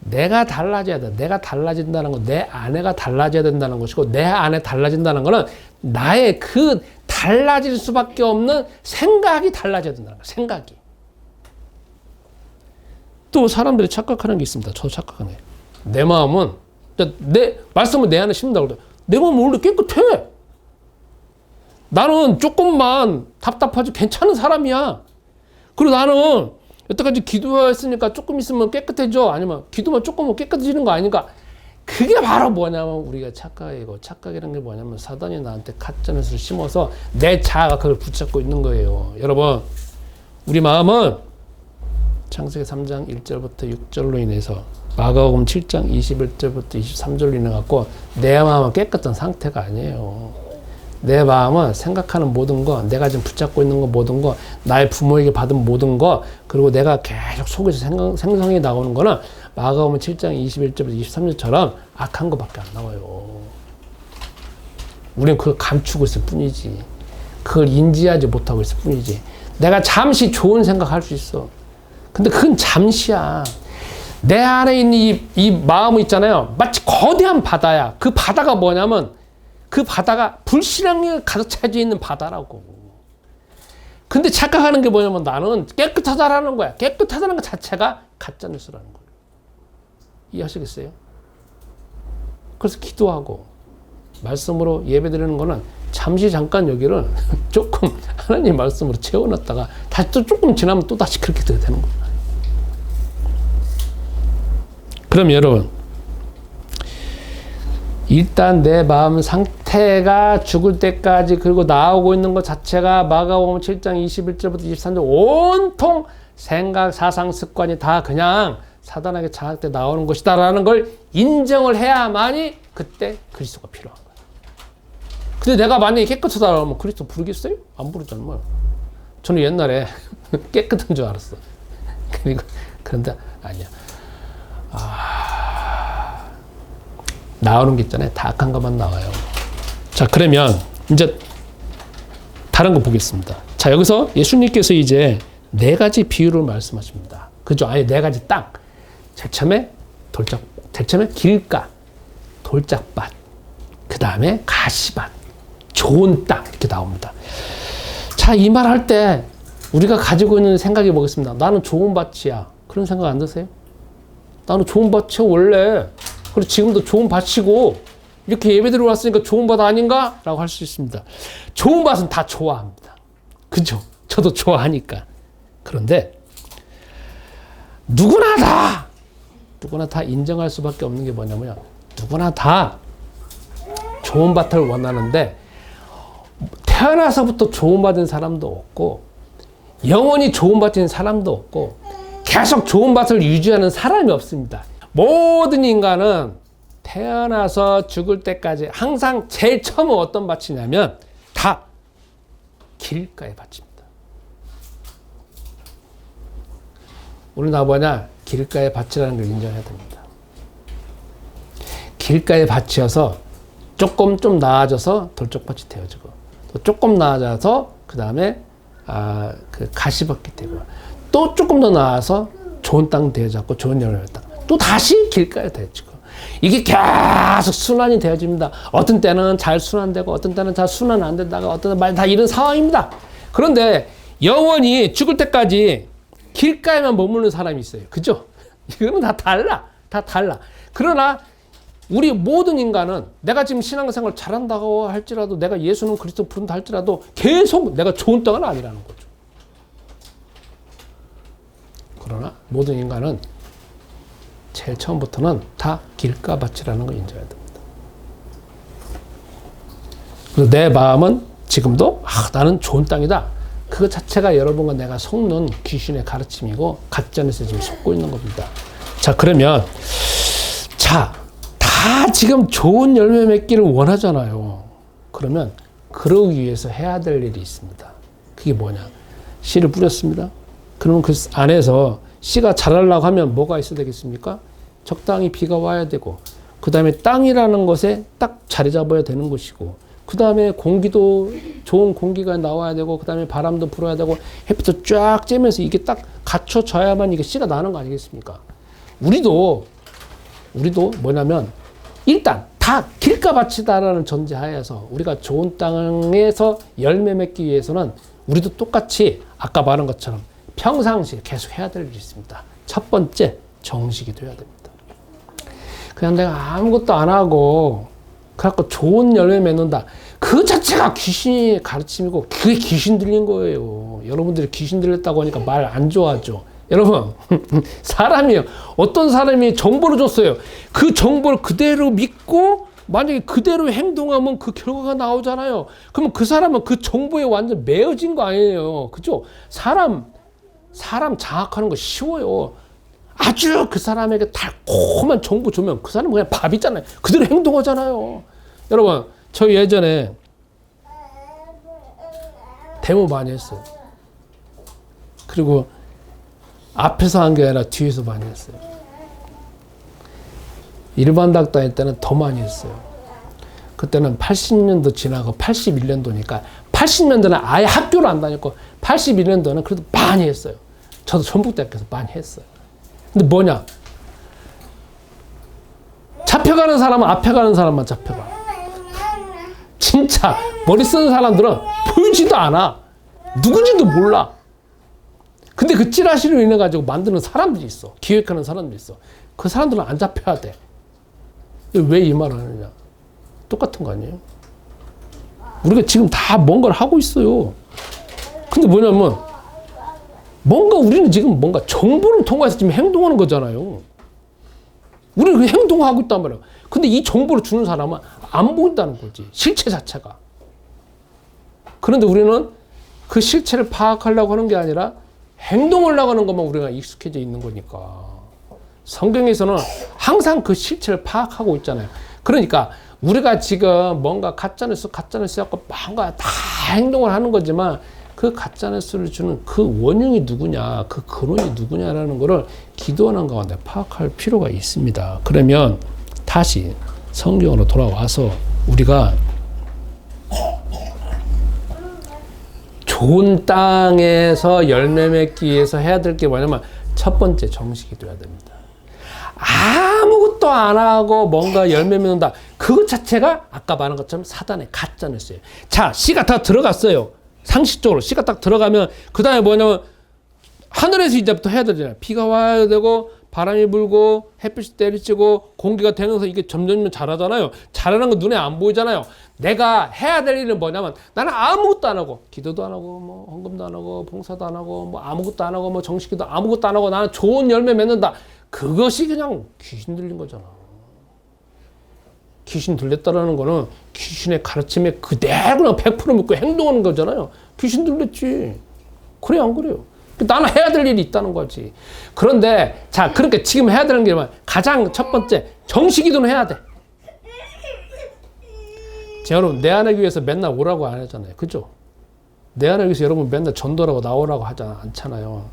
내가 달라져야 돼. 내가 달라진다는 건 내 안에가 달라져야 된다는 것이고, 내 안에 달라진다는 거는 나의 그 달라질 수밖에 없는 생각이 달라져야 된다는 거야. 생각이. 또 사람들이 착각하는 게 있습니다. 저도 착각하네. 내 마음은 내 말씀을 내 안에 심는다고 그래. 내 마음은 원래 깨끗해. 나는 조금만 답답하지 괜찮은 사람이야. 그리고 나는 여태까지 기도했으니까 조금 있으면 깨끗해져. 아니면 기도만 조금은 깨끗해지는 거 아닌가. 그게 바로 뭐냐면 우리가 착각이고, 착각이라는 게 뭐냐면 사단이 나한테 가짜뉴스를 심어서 내 자아가 그걸 붙잡고 있는 거예요. 여러분, 우리 마음은 창세기 3장 1절부터 6절로 인해서, 마가복음 7장 21절부터 23절로 인해 갖고 내 마음은 깨끗한 상태가 아니에요. 내 마음은 생각하는 모든 거, 내가 지금 붙잡고 있는 거 모든 거, 나의 부모에게 받은 모든 거, 그리고 내가 계속 속에서 생성해 나오는 거는 마가복음 7장 21절부터 23절처럼 악한 거밖에 안 나와요. 우리는 그걸 감추고 있을 뿐이지. 그걸 인지하지 못하고 있을 뿐이지. 내가 잠시 좋은 생각할 수 있어. 근데 그건 잠시야. 내 안에 있는 이 마음이 있잖아요. 마치 거대한 바다야. 그 바다가 뭐냐면 그 바다가 불신앙이 가득 차져 있는 바다라고. 근데 착각하는 게 뭐냐면 나는 깨끗하다라는 거야. 깨끗하다는 것 자체가 가짜뉴스라는 거예요. 이해하시겠어요? 그래서 기도하고 말씀으로 예배드리는 거는 잠시 잠깐 여기를 조금 하나님 말씀으로 채워놨다가 다시 또 조금 지나면 또 다시 그렇게 되는 거예요. 그럼 여러분, 일단 내 마음 상태가 죽을 때까지, 그리고 나오고 있는 것 자체가 마가복음 7장 21절부터 23절 온통 생각, 사상, 습관이 다 그냥 사단에게 장악돼 나오는 것이다 라는 걸 인정을 해야만이 그때 그리스도가 필요한 거야. 근데 내가 만약에 깨끗하다 그러면 그리스도 부르겠어요? 안 부르잖아요. 저는 옛날에 깨끗한 줄 알았어. 그런데 아니야. 나오는 게 있잖아요. 다 악한 것만 나와요. 자, 그러면 이제 다른 거 보겠습니다. 자, 여기서 예수님께서 이제 4가지 비유를 말씀하십니다. 그죠? 아예 4가지 땅. 제일 처음에 길가, 돌짝밭, 그 다음에 가시밭, 좋은 땅, 이렇게 나옵니다. 자, 이 말 할 때 우리가 가지고 있는 생각이 뭐겠습니다. 나는 좋은 밭이야. 그런 생각 안 드세요? 나는 좋은 밭이야, 원래. 그리고 지금도 좋은 밭이고, 이렇게 예배 들어왔으니까 좋은 밭 아닌가? 라고 할 수 있습니다. 좋은 밭은 다 좋아합니다. 그죠? 저도 좋아하니까. 그런데, 누구나 다 인정할 수밖에 없는 게 뭐냐면요. 누구나 다 좋은 밭을 원하는데, 태어나서부터 좋은 밭인 사람도 없고, 영원히 좋은 밭인 사람도 없고, 계속 좋은 밭을 유지하는 사람이 없습니다. 모든 인간은 태어나서 죽을 때까지 항상 제일 처음은 어떤 밭이냐면 다 길가의 밭입니다. 우리 나 뭐냐? 길가의 밭이라는 걸 인정해야 됩니다. 길가의 밭이어서 좀 나아져서 돌짝밭이 되어지고, 또 조금 나아져서 그 다음에 그 가시밭이 되고, 또 조금 더 나아서 좋은 땅 되어졌고 좋은 열매를 땅, 또 다시 길가에 되어지고, 이게 계속 순환이 되어집니다. 어떤 때는 잘 순환되고 어떤 때는 잘 순환 안 된다가 어떤 때는 다 이런 상황입니다. 그런데 영원히 죽을 때까지 길가에만 머무는 사람이 있어요. 그죠? 이거는 다 달라. 다 달라. 그러나 우리 모든 인간은 내가 지금 신앙생활 잘한다고 할지라도 내가 예수는 그리스도 부른다 할지라도 계속 내가 좋은 땅은 아니라는 거죠. 그러나 모든 인간은 제일 처음부터는 다 길가밭이라는 걸 인정해야 됩니다. 그래서 내 마음은 지금도 나는 좋은 땅이다. 그것 자체가 여러분과 내가 속는 귀신의 가르침이고 가짜에서 지금 속고 있는 겁니다. 자, 그러면 다 지금 좋은 열매 맺기를 원하잖아요. 그러면 그러기 위해서 해야 될 일이 있습니다. 그게 뭐냐? 씨를 뿌렸습니다. 그러면 그 안에서 씨가 자라려고 하면 뭐가 있어야 되겠습니까? 적당히 비가 와야 되고, 그 다음에 땅이라는 것에 딱 자리 잡아야 되는 것이고, 그 다음에 공기도 좋은 공기가 나와야 되고, 그 다음에 바람도 불어야 되고, 햇빛도 쫙 쬐면서 이게 딱 갖춰져야만 이게 씨가 나는 거 아니겠습니까? 우리도 뭐냐면 일단 다 길가밭이다라는 전제하에서 우리가 좋은 땅에서 열매 맺기 위해서는 우리도 똑같이 아까 말한 것처럼 평상시에 계속 해야 될 일이 있습니다. 첫 번째, 정식이 돼야 됩니다. 그냥 내가 아무것도 안 하고 그래갖고 좋은 열매 맺는다. 그 자체가 귀신의 가르침이고 그게 귀신 들린 거예요. 여러분들이 귀신 들렸다고 하니까 말 안 좋아하죠. 여러분, 사람이요. 어떤 사람이 정보를 줬어요. 그 정보를 그대로 믿고 만약에 그대로 행동하면 그 결과가 나오잖아요. 그러면 그 사람은 그 정보에 완전 매여진 거 아니에요. 그죠? 사람 장악하는 거 쉬워요. 아주 그 사람에게 달콤한 정보 주면 그 사람은 그냥 밥이잖아요. 그대로 행동하잖아요. 여러분, 저 예전에 데모 많이 했어요. 그리고 앞에서 한 게 아니라 뒤에서 많이 했어요. 일반 닭 다닐 때는 더 많이 했어요. 그때는 80년도 지나고 81년도니까 80년도는 아예 학교를 안 다녔고 81년도는 그래도 많이 했어요. 저도 전북대학교에서 많이 했어요. 근데 뭐냐? 잡혀가는 사람은 앞에 가는 사람만 잡혀가. 진짜 머리 쓰는 사람들은 보이지도 않아. 누군지도 몰라. 근데 그 찌라시로 인해 가지고 만드는 사람들이 있어. 기획하는 사람들이 있어. 그 사람들은 안 잡혀야 돼. 왜 이 말을 하느냐? 똑같은 거 아니에요? 우리가 지금 다 뭔가를 하고 있어요. 근데 뭐냐면 우리는 지금 뭔가 정보를 통해서 지금 행동하는 거잖아요. 우리는 그 행동하고 있단 말이에요. 근데 이 정보를 주는 사람은 안 보인다는 거지. 실체 자체가. 그런데 우리는 그 실체를 파악하려고 하는 게 아니라 행동을 나가는 것만 우리가 익숙해져 있는 거니까. 성경에서는 항상 그 실체를 파악하고 있잖아요. 그러니까 우리가 지금 뭔가 가짜뉴스 갖고 뭔가 다 행동을 하는 거지만 그 가짜뉴스를 주는 그 원흉이 누구냐, 그 근원이 누구냐라는 거를 기도하는 가운데 파악할 필요가 있습니다. 그러면 다시 성경으로 돌아와서 우리가 좋은 땅에서 열매 맺기 위해서 해야 될 게 뭐냐면 첫 번째 정식이 돼야 됩니다. 아무것도 안 하고 뭔가 열매 맺는다. 그것 자체가 아까 말한 것처럼 사단의 가짜뉴스예요. 자, 씨가 다 들어갔어요. 상식적으로 씨가 딱 들어가면 그 다음에 뭐냐면 하늘에서 이제부터 해야 되잖아요. 비가 와야 되고 바람이 불고 햇빛이 때리치고 공기가 되면서 이게 점점 자라잖아요. 자라는 거 눈에 안 보이잖아요. 내가 해야 될 일은 뭐냐면 나는 아무것도 안 하고 기도도 안 하고 뭐 헌금도 안 하고 봉사도 안 하고 뭐 아무것도 안 하고 뭐 정식기도 아무것도 안 하고 나는 좋은 열매 맺는다. 그것이 그냥 귀신 들린 거잖아. 귀신 들렸다라는 거는 귀신의 가르침에 그대로 그냥 100% 믿고 행동하는 거잖아요. 귀신 들렸지. 그래 안 그래요? 나는 해야 될 일이 있다는 거지. 그런데 자, 그러니까 지금 해야 되는 게 뭐냐? 가장 첫 번째 정식기도는 해야 돼. 자, 여러분 내 안에 교회에서 맨날 오라고 안 하잖아요. 그죠? 내 안에 교회에서 여러분 맨날 전도라고 나오라고 하지 않잖아요.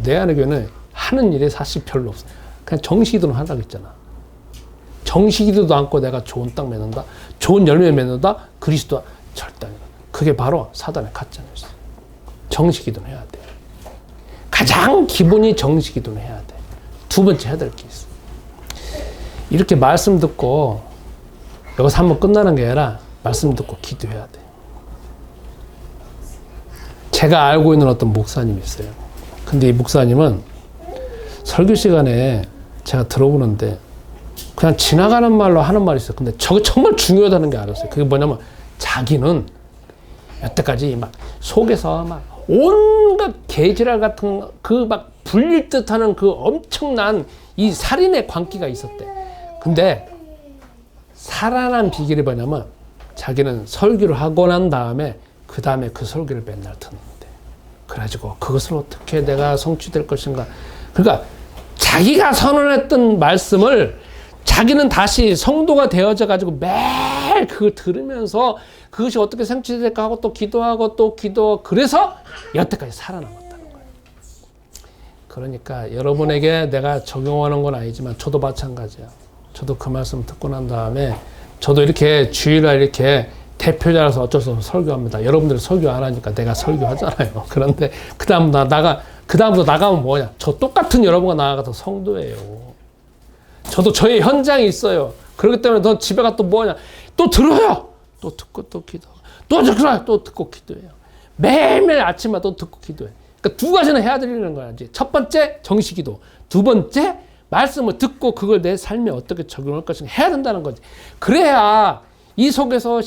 내 안에 교회는 하는 일이 사실 별로 없어요. 그냥 정식기도는 하라고 했잖아. 정식기도도 않고 내가 좋은 땅 맺는다, 좋은 열매 맺는다, 그리스도 절대 아니다. 그게 바로 사단의 가짜뉴스. 정식기도는 해야 돼. 가장 기본이 정식기도는 해야 돼. 두 번째 해야 될 게 있어. 이렇게 말씀 듣고 여기서 한번 끝나는 게 아니라 말씀 듣고 기도해야 돼. 제가 알고 있는 어떤 목사님이 있어요. 근데 이 목사님은 설교 시간에 제가 들어보는데 그냥 지나가는 말로 하는 말이 있어요. 근데 저게 정말 중요하다는 게 알았어요. 그게 뭐냐면 자기는 여태까지 막 속에서 막 온갖 개지랄 같은 그 막 불릴 듯하는 그 엄청난 이 살인의 광기가 있었대. 근데 살아난 비결이 뭐냐면 자기는 설교를 하고 난 다음에 그 다음에 그 설교를 맨날 듣는데. 그래가지고 그것을 어떻게 내가 성취될 것인가. 그러니까 자기가 선언했던 말씀을 자기는 다시 성도가 되어져 가지고 매일 그걸 들으면서 그것이 어떻게 성취될까 하고 또 기도하고 또 기도. 그래서 여태까지 살아남았다는 거예요. 그러니까 여러분에게 내가 적용하는 건 아니지만 저도 마찬가지야. 저도 그 말씀 듣고 난 다음에 저도 이렇게 주일날 이렇게 대표자라서 어쩔 수 없이 설교합니다. 여러분들이 설교 안 하니까 내가 설교하잖아요. 그런데 그다음부터 나가면 뭐냐? 저 똑같은 여러분과 나아가서 성도예요. 저도 저의 현장이 있어요. 그렇기 때문에 너 집에 가 또 뭐냐? 또 들어요. 또 듣고 또 기도하고. 또 들어요. 또 듣고 기도해요. 매일매일 아침마다 또 듣고 기도해. 그러니까 두 가지는 해야 되는 거야. 이제 첫 번째 정식기도. 두 번째 말씀을 듣고 그걸 내 삶에 어떻게 적용할 것인가 해야 된다는 거지. 그래야 이 속에서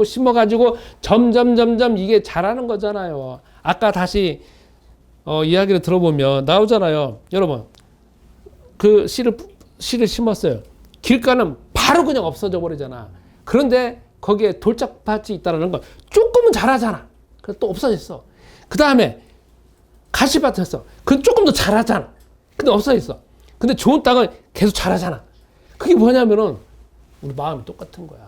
심어가지고 점점 이게 자라는 거잖아요. 아까 다시 이야기를 들어보면 나오잖아요. 여러분, 그 씨를 심었어요. 길가는 바로 그냥 없어져 버리잖아. 그런데 거기에 돌짝밭이 있다는 건 조금은 자라잖아. 그래서 또 없어졌어. 그 다음에 가시밭을 했어. 그건 조금 더 자라잖아. 근데 없어졌어. 근데 좋은 땅은 계속 자라잖아. 그게 뭐냐면은 우리 마음이 똑같은 거야.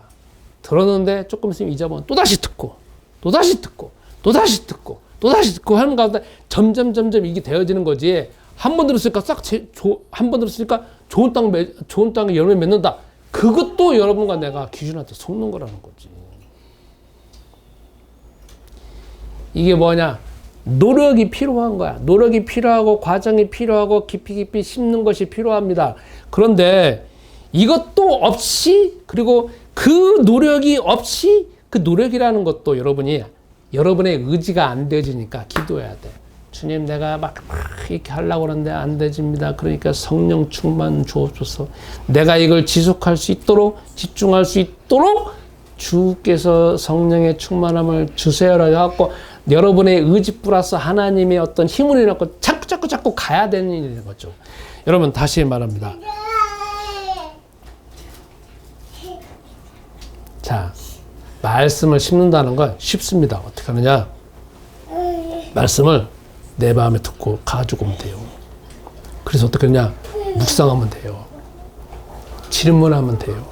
들었는데 조금 있으면 잊어버리면 또다시 듣고 또다시 듣고 또다시 듣고 또다시 듣고 하는 가운데 점점 이게 되어지는 거지. 한 번 들었으니까 한 번 들었으니까 좋은 땅에 열매 맺는다. 그것도 여러분과 내가 기준한테 속는 거라는 거지. 이게 뭐냐? 노력이 필요한 거야. 노력이 필요하고 과정이 필요하고 깊이 심는 것이 필요합니다. 그런데 이것도 없이, 그리고 그 노력이 없이, 그 노력이라는 것도 여러분의 의지가 안 되어지니까 기도해야 돼. 주님, 내가 막 이렇게 하려고 하는데 안 되집니다. 그러니까 성령 충만 주옵소서. 내가 이걸 지속할 수 있도록, 집중할 수 있도록 주께서 성령의 충만함을 주세요라고 해갖고 여러분의 의지 플러스 하나님의 어떤 힘을 잃고 자꾸 가야 되는 일인 거죠. 여러분, 다시 말합니다. 자, 말씀을 심는다는 건 쉽습니다. 어떻게 하느냐? 말씀을 내 마음에 듣고 가지고 오면 돼요. 그래서 어떻게 하느냐? 묵상하면 돼요. 질문하면 돼요.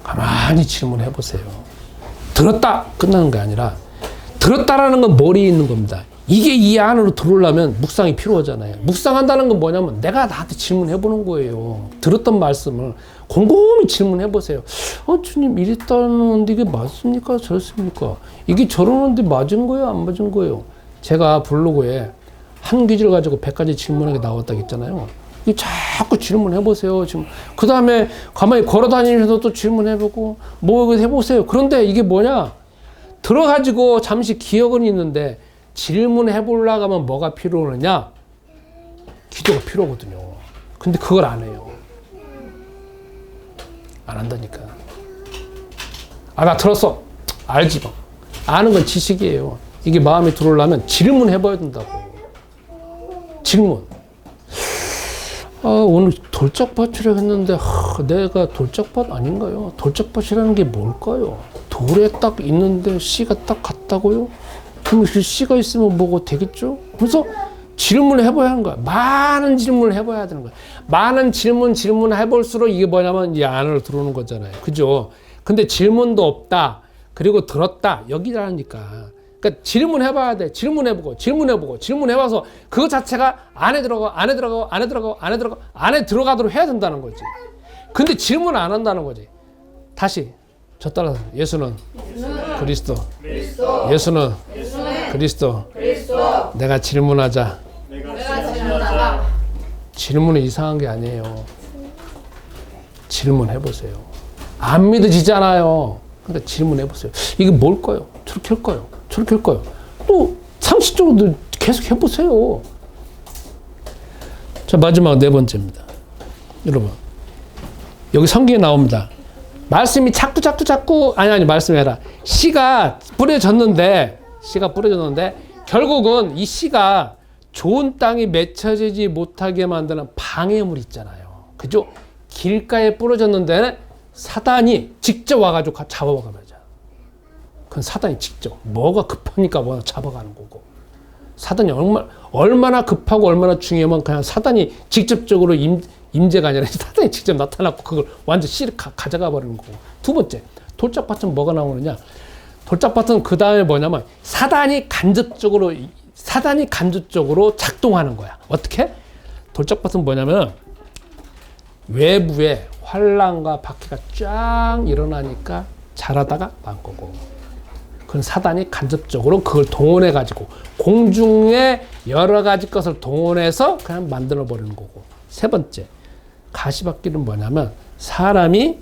가만히 질문해 보세요. 들었다! 끝나는 게 아니라 들었다라는 건 머리에 있는 겁니다. 이게 이 안으로 들어오려면 묵상이 필요하잖아요. 묵상한다는 건 뭐냐면 내가 나한테 질문해 보는 거예요. 들었던 말씀을 곰곰이 질문해 보세요. 주님, 이랬다는데 이게 맞습니까? 저렇습니까? 이게 저러는데 맞은 거예요? 안 맞은 거예요? 제가 블로그에 한 귀지를 가지고 100가지 질문하게 나왔다고 했잖아요. 이 자꾸 질문해 보세요. 지금 그 다음에 가만히 걸어 다니면서 또 질문해 보고 뭐 해보세요. 그런데 이게 뭐냐? 들어가지고 잠시 기억은 있는데 질문해 보려고 하면 뭐가 필요하느냐? 기도가 필요하거든요. 근데 그걸 안 해요. 안 한다니까. 나 들었어. 알지 뭐. 아는 건 지식이에요. 이게 마음에 들어오려면 질문해 봐야 된다고. 질문. 오늘 돌짝밭이라고 했는데 내가 돌짝밭 아닌가요? 돌짝밭이라는 게 뭘까요? 돌에 딱 있는데 씨가 딱 같다고요? 그럼 그 씨가 있으면 뭐가 되겠죠? 그래서 질문을 해봐야 하는 거야. 많은 질문을 해봐야 되는 거야. 많은 질문을 해볼수록 이게 뭐냐면 이 안으로 들어오는 거잖아요. 그죠? 근데 질문도 없다. 그리고 들었다. 여기라니까. 그러니까 질문해봐야 돼. 질문해봐서 그거 자체가 안에 들어가도록 해야 된다는 거지. 근데 질문 안 한다는 거지. 다시 저 따라서 예수는 그리스도. 예수는 그리스도. 내가 질문하자. 질문은 이상한 게 아니에요. 질문해보세요. 안 믿어지잖아요. 그러니까 질문해보세요. 이게 뭘까요? 저렇게 할까요? 저렇게 할까요? 또 상식적으로 계속 해보세요. 자, 마지막 네 번째입니다. 여러분, 여기 성경에 나옵니다. 말씀이 자꾸 아니 말씀해라. 씨가 뿌려졌는데 결국은 이 씨가 좋은 땅에 맺혀지지 못하게 만드는 방해물 있잖아요. 그죠? 길가에 뿌려졌는데 사단이 직접 와가지고 잡아가면 되잖아. 그건 사단이 직접 뭐가 급하니까 뭐 잡아가는 거고. 사단이 얼마나 급하고 얼마나 중요하면 그냥 사단이 직접적으로 임재가 아니라 사단이 직접 나타나고 그걸 완전 씨를 가져가 버리는 거고. 두 번째, 돌짝밭은 뭐가 나오느냐? 돌짝밭은 그 다음에 뭐냐면 사단이 간접적으로 작동하는 거야. 어떻게? 돌짝밭은 뭐냐면 외부에 환란과 박해가 쫙 일어나니까 자라다가 만 거고. 그건 사단이 간접적으로 그걸 동원해 가지고 공중에 여러 가지 것을 동원해서 그냥 만들어 버리는 거고. 세 번째, 가시밭길은 뭐냐면 사람이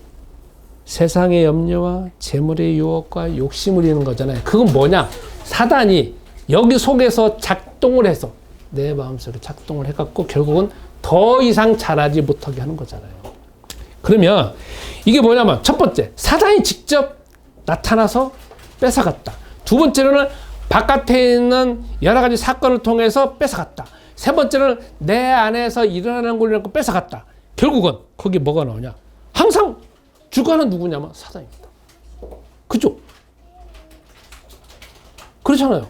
세상의 염려와 재물의 유혹과 욕심을 이루는 거잖아요. 그건 뭐냐? 사단이 여기 속에서 작동을 해서 내 마음속에 작동을 해갖고 결국은 더 이상 자라지 못하게 하는 거잖아요. 그러면 이게 뭐냐면 첫 번째, 사단이 직접 나타나서 뺏어갔다. 두 번째로는 바깥에 있는 여러 가지 사건을 통해서 뺏어갔다. 세 번째는 내 안에서 일어나는 걸 뺏어갔다. 결국은 거기 뭐가 나오냐? 항상 주관은 누구냐면 사단입니다. 그죠? 그렇잖아요.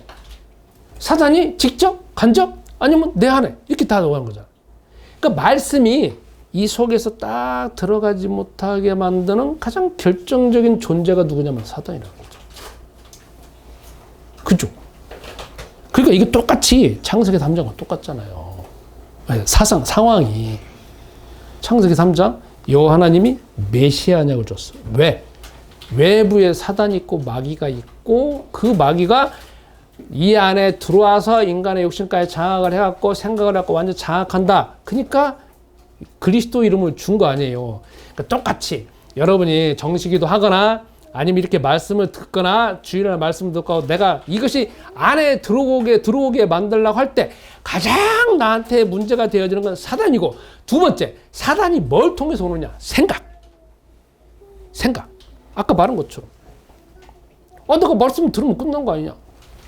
사단이 직접, 간접, 아니면 내 안에 이렇게 다 나오는 거잖아요. 그러니까 말씀이 이 속에서 딱 들어가지 못하게 만드는 가장 결정적인 존재가 누구냐면 사단이라는 거죠. 그죠? 그러니까 이게 똑같이 창세기 3장과 똑같잖아요. 상황이. 창세기 3장 여호와 하나님이 메시아냐고 줬어. 왜? 외부에 사단이 있고 마귀가 있고 그 마귀가 이 안에 들어와서 인간의 욕심까지 장악을 해갖고 생각을 해갖고 완전 장악한다. 그러니까 그리스도 이름을 준 거 아니에요. 그러니까 똑같이 여러분이 정식기도 하거나 아니면 이렇게 말씀을 듣거나 주일날 말씀을 듣고 내가 이것이 안에 들어오게 만들려고 할 때 가장 나한테 문제가 되어지는 건 사단이고, 두 번째, 사단이 뭘 통해서 오느냐? 생각. 아까 말한 것처럼. 너가 말씀을 들으면 끝난 거 아니냐?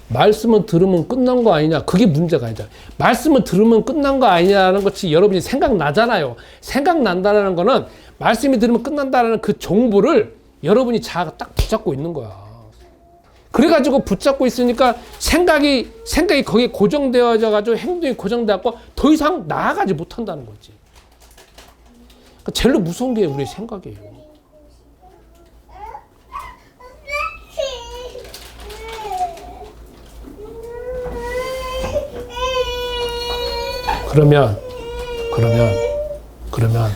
말씀을 들으면 끝난 거 아니냐? 그게 문제가 아니잖아. 말씀을 들으면 끝난 거 아니냐는 것이 여러분이 생각나잖아요. 생각난다는 거는 말씀이 들으면 끝난다는 그 정보를 여러분이 자아가 딱 붙잡고 있는 거야. 그래가지고 붙잡고 있으니까 생각이 거기에 고정되어져가지고 행동이 고정돼갖고 더 이상 나아가지 못한다는 거지. 그러니까 제일 무서운 게 우리 생각이에요. 그러면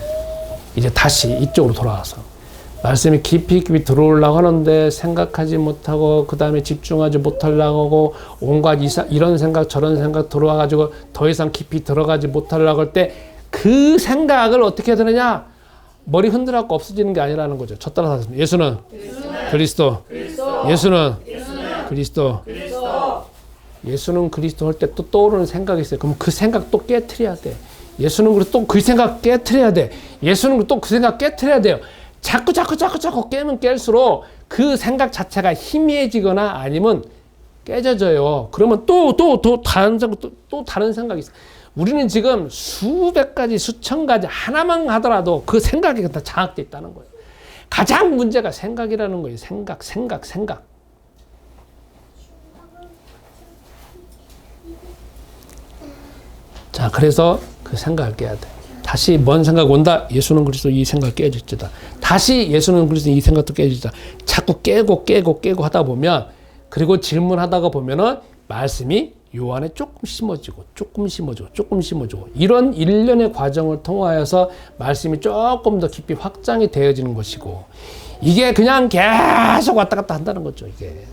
이제 다시 이쪽으로 돌아와서 말씀이 깊이 들어오려고 하는데 생각하지 못하고 그 다음에 집중하지 못하려고 하고 온갖 이런 생각 저런 생각 들어와가지고 더 이상 깊이 들어가지 못하려고 할 때 그 생각을 어떻게 해야 되느냐? 머리 흔들어갖고 없어지는 게 아니라는 거죠. 저 따라서 하겠습니다. 예수는 그리스도. 예수는 그리스도. 예수는 그리스도 할 때 또 떠오르는 생각이 있어요. 그럼 그 생각 또 깨트려야 돼. 예수는 그리고 또 그 생각 깨트려야 돼. 예수는 또 그 생각 깨트려야 돼요. 자꾸 깨면 깰수록 그 생각 자체가 희미해지거나 아니면 깨져져요. 그러면 또 다른 생각이 있어. 우리는 지금 수백 가지, 수천 가지 하나만 하더라도 그 생각이 다 장악돼 있다는 거예요. 가장 문제가 생각이라는 거예요. 생각. 자, 그래서 그 생각을 깨야 돼. 다시 뭔 생각 온다? 예수는 그리스도 이 생각 깨질지다. 다시 예수는 그리스도 이 생각도 깨질지다. 자꾸 깨고 하다 보면, 그리고 질문하다가 보면은 말씀이 요 안에 조금 심어지고 이런 일련의 과정을 통하여서 말씀이 조금 더 깊이 확장이 되어지는 것이고, 이게 그냥 계속 왔다 갔다 한다는 거죠, 이게.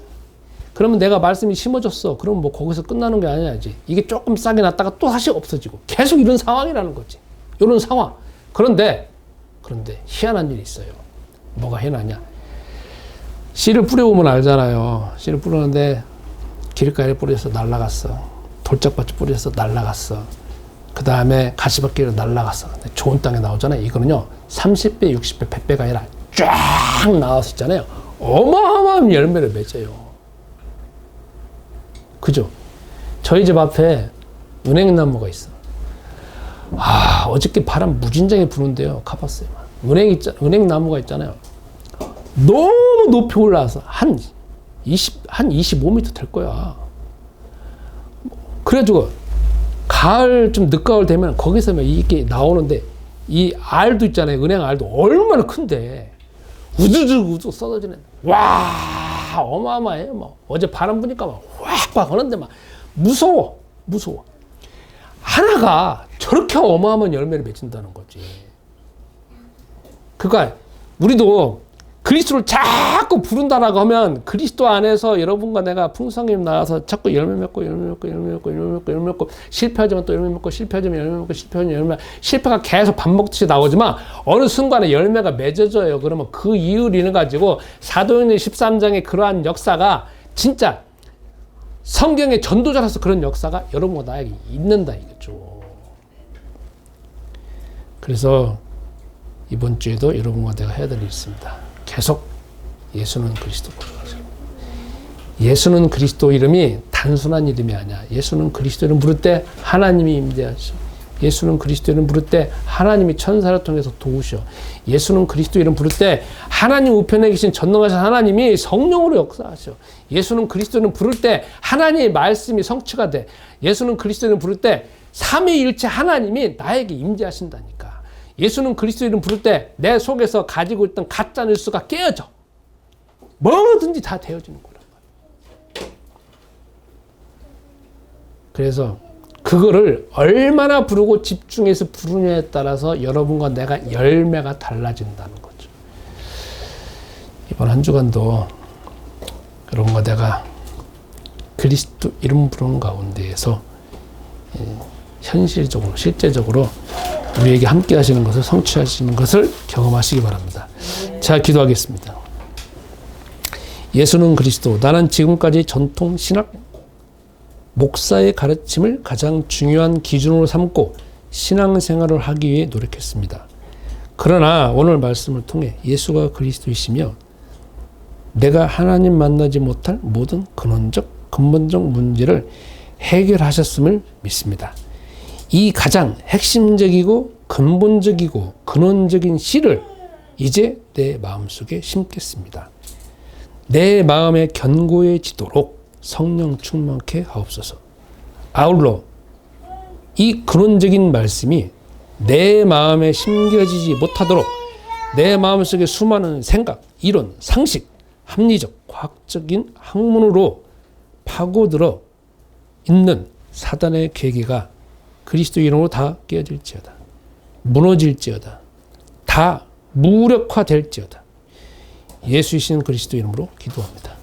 그러면 내가 말씀이 심어졌어. 그럼 뭐 거기서 끝나는 게 아니야지. 이게 조금 싸게 났다가 또 다시 없어지고 계속 이런 상황이라는 거지. 이런 상황. 그런데 희한한 일이 있어요. 뭐가 희한하냐? 씨를 뿌려보면 알잖아요. 씨를 뿌렸는데 길가에 뿌려서 날아갔어. 돌짝밭에 뿌려서 날아갔어. 그 다음에 가시밭길로 날아갔어. 좋은 땅에 나오잖아요. 이거는요 30배, 60배, 100배가 아니라 쫙 나왔었잖아요. 어마어마한 열매를 맺어요. 그죠? 저희 집 앞에 은행나무가 있어. 어저께 바람 무진장에 부는데요. 가봤어요. 은행나무가 있잖아요. 너무 높이 올라와서 한 25m 될 거야. 그래가지고 가을 좀 늦가을 되면 거기서 이게 나오는데 이 알도 있잖아요. 은행 알도 얼마나 큰데 우두둑 쏟아지는. 와 어마어마해요. 뭐 어제 바람 부니까 막 확 하는데 막 무서워. 하나가 저렇게 어마어마한 열매를 맺힌다는 거지. 그러니까 우리도 그리스도를 자꾸 부른다라고 하면 그리스도 안에서 여러분과 내가 풍성히 나와서 자꾸 열매 맺고 실패하지만 또 열매 맺고 실패하지만 열매 맺고 실패하지만 열매 실패가 계속 밥 먹듯이 나오지만 어느 순간에 열매가 맺어져요. 그러면 그 이유를 인해 가지고 사도행전 13장의 그러한 역사가 진짜 성경의 전도자로서 그런 역사가 여러분과 나에게 있는다 이거죠. 그래서 이번 주에도 여러분과 내가 해야 될 일이 있습니다. 계속 예수는 그리스도 부르죠. 예수는 그리스도 이름이 단순한 이름이 아니야. 예수는 그리스도 이름 부를 때 하나님이 임재하셔. 예수는 그리스도 이름 부를 때 하나님이 천사를 통해서 도우셔. 예수는 그리스도 이름 부를 때 하나님 우편에 계신 전능하신 하나님이 성령으로 역사하셔. 예수는 그리스도 이름 부를 때 하나님의 말씀이 성취가 돼. 예수는 그리스도 이름 부를 때 삼위일체 하나님이 나에게 임재하신다니까. 예수는 그리스도 이름 부를 때 내 속에서 가지고 있던 가짜 뉴스가 깨어져. 뭐든지 다 되어지는 거란 말이야. 그래서 그거를 얼마나 부르고 집중해서 부르냐에 따라서 여러분과 내가 열매가 달라진다는 거죠. 이번 한 주간도 여러분과 내가 그리스도 이름 부르는 가운데에서 현실적으로 실제적으로 우리에게 함께 하시는 것을 성취하시는 것을 경험하시기 바랍니다. 자, 기도하겠습니다. 예수는 그리스도. 나는 지금까지 전통 신학 목사의 가르침을 가장 중요한 기준으로 삼고 신앙생활을 하기 위해 노력했습니다. 그러나 오늘 말씀을 통해 예수가 그리스도이시며 내가 하나님 만나지 못할 모든 근본적 문제를 해결하셨음을 믿습니다. 이 가장 핵심적이고 근본적이고 근원적인 씨를 이제 내 마음속에 심겠습니다. 내 마음에 견고해지도록 성령 충만케 하옵소서. 아울러 이 근원적인 말씀이 내 마음에 심겨지지 못하도록 내 마음속에 수많은 생각, 이론, 상식, 합리적, 과학적인 학문으로 파고들어 있는 사단의 계기가 그리스도 이름으로 다 깨어질지어다. 무너질지어다. 다 무력화될지어다. 예수이신 그리스도 이름으로 기도합니다.